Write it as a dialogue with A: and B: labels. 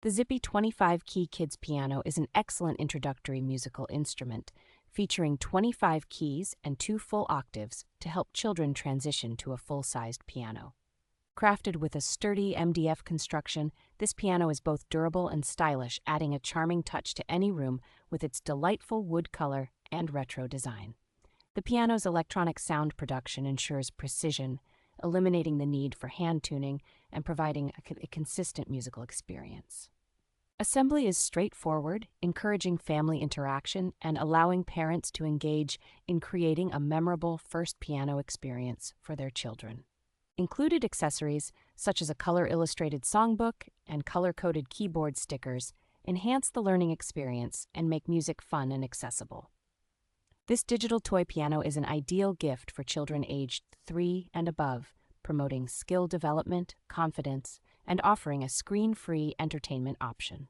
A: The ZIPPY 25-key kids piano is an excellent introductory musical instrument, featuring 25 keys and 2 full octaves to help children transition to a full-sized piano. Crafted with a sturdy MDF construction, this piano is both durable and stylish, adding a charming touch to any room with its delightful wood color and retro design. The piano's electronic sound production ensures precision, eliminating the need for hand tuning and providing a consistent musical experience. Assembly is straightforward, encouraging family interaction and allowing parents to engage in creating a memorable first piano experience for their children. Included accessories, such as a color-illustrated songbook and color-coded keyboard stickers, enhance the learning experience and make music fun and accessible. This digital toy piano is an ideal gift for children aged 3 and above, promoting skill development, confidence, and offering a screen-free entertainment option.